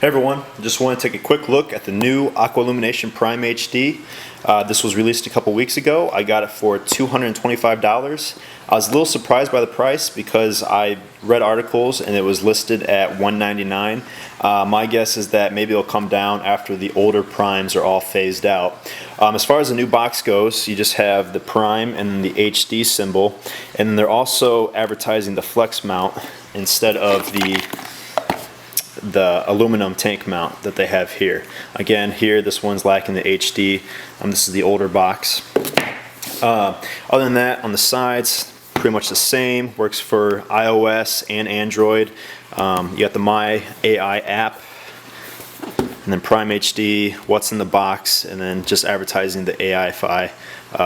Hey everyone, just want to take a quick look at the new Aqualumination Prime HD. This was released a couple weeks ago. I got it for $225. I was a little surprised by the price because I read articles and it was listed at $199. My guess is that maybe it'll come down after the older primes are all phased out. As far as the new box goes, you just have the Prime and the HD symbol, and then they're also advertising the flex mount instead of the aluminum tank mount that they have here. Again, here this one's lacking the HD. This is the older box. Other than that, on the sides, pretty much the same. Works for iOS and Android. You got the My AI app, and then Prime HD, what's in the box, and then just advertising the AI-Fi,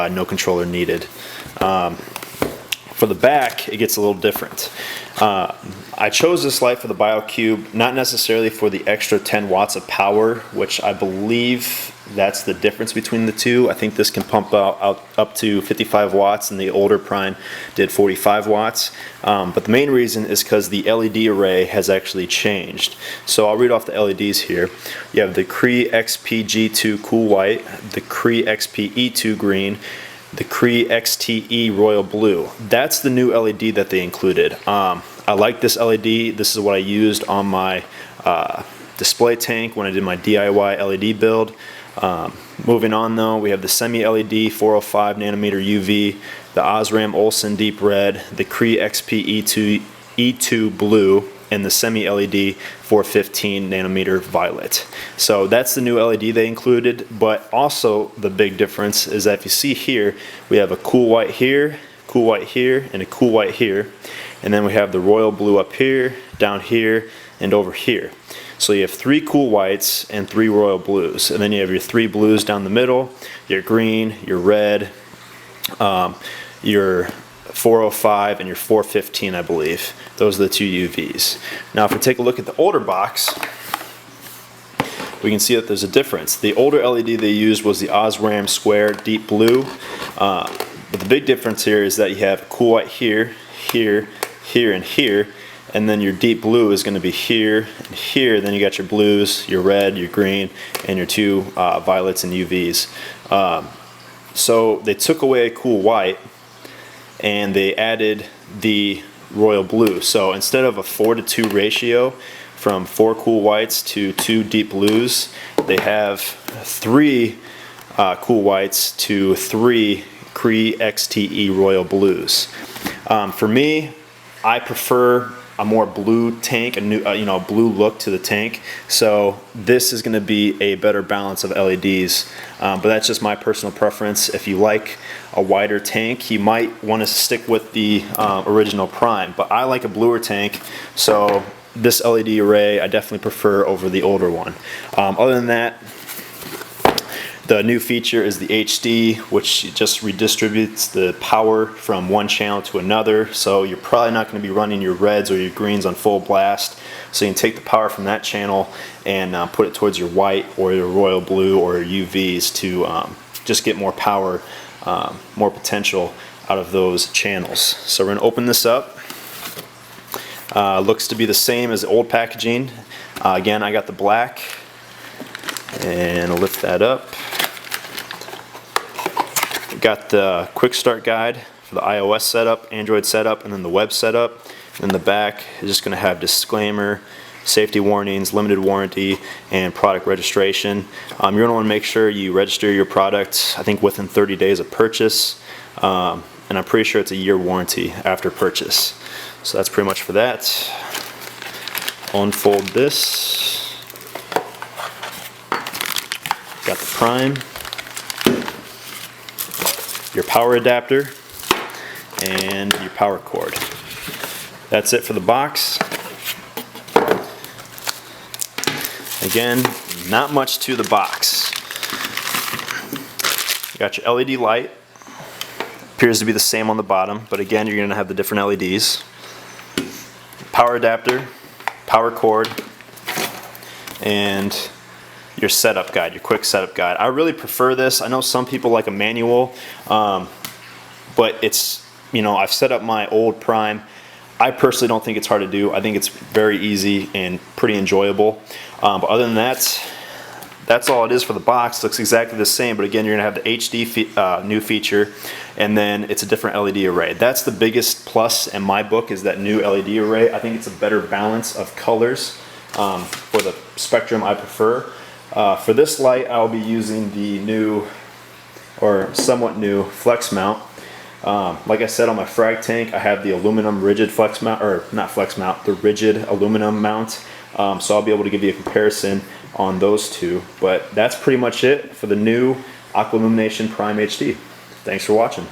no controller needed. For the back, it gets a little different. I chose this light for the BioCube, not necessarily for the extra 10 watts of power, which I believe that's the difference between the two. I think this can pump out up to 55 watts, and the older Prime did 45 watts. But the main reason is because the LED array has actually changed. So I'll read off the LEDs here. You have the Cree XP-G2 Cool White, the Cree XP-E2 Green, the Cree XTE Royal Blue. That's the new LED that they included. I like this LED. This is what I used on my display tank when I did my DIY LED build. Moving on though, we have the semi-LED 405 nanometer UV, the Osram Olsen Deep Red, the Cree XP E2 Blue, and the semi-LED 415 nanometer violet. So that's the new LED they included, but also the big difference is that if you see here, we have a cool white here, and a cool white here, and then we have the royal blue up here, down here, and over here. So you have 3 cool whites and 3 royal blues, and then you have your 3 blues down the middle, your green, your red, your 405 and your 415, I believe. Those are the 2 UVs. Now if we take a look at the older box, we can see that there's a difference. The older LED they used was the Osram Square Deep Blue, but the big difference here is that you have cool white here, here, here, and here, and then your deep blue is going to be here and here. Then you got your blues, your red, your green, and your 2 violets and UVs. So they took away a cool white and they added the royal blue. So instead of a 4:2 ratio from 4 cool whites to 2 deep blues, they have 3 cool whites to 3 Cree XTE royal blues. For me, I prefer a more blue tank, a new, blue look to the tank. So this is going to be a better balance of LEDs, but that's just my personal preference. If you like a wider tank, you might want to stick with the original Prime, but I like a bluer tank, so this LED array I definitely prefer over the older one. Other than that, the new feature is the HD, which just redistributes the power from one channel to another. So you're probably not going to be running your reds or your greens on full blast. So you can take the power from that channel and put it towards your white or your royal blue or your UVs to just get more power, more potential out of those channels. So we're going to open this up. Looks to be the same as the old packaging. Again, I got the black, and I'll lift that up. Got the quick start guide for the iOS setup, Android setup, and then the web setup. In the back is just going to have disclaimer, safety warnings, limited warranty, and product registration. You're going to want to make sure you register your product, I think within 30 days of purchase, and I'm pretty sure it's a year warranty after purchase. So that's pretty much for that. Unfold this. Got the Prime, your power adapter, and your power cord. That's it for the box. Again, not much to the box. You got your LED light. Appears to be the same on the bottom, but again, you're going to have the different LEDs. Power adapter, power cord, and your setup guide, your quick setup guide. I really prefer this. I know some people like a manual, but it's, I've set up my old Prime I personally don't think it's hard to do. I think it's very easy and pretty enjoyable. But other than that, that's all it is for the box. Looks exactly the same, but again, you're gonna have the HD new feature, and then it's a different LED array. That's the biggest plus in my book, is that new LED array. I think it's a better balance of colors for the spectrum I prefer. For this light, I'll be using the new, or somewhat new, flex mount. Like I said, on my frag tank, I have the aluminum rigid flex mount, or not flex mount, the rigid aluminum mount. So I'll be able to give you a comparison on those two. But that's pretty much it for the new Aqualumination Prime HD. Thanks for watching.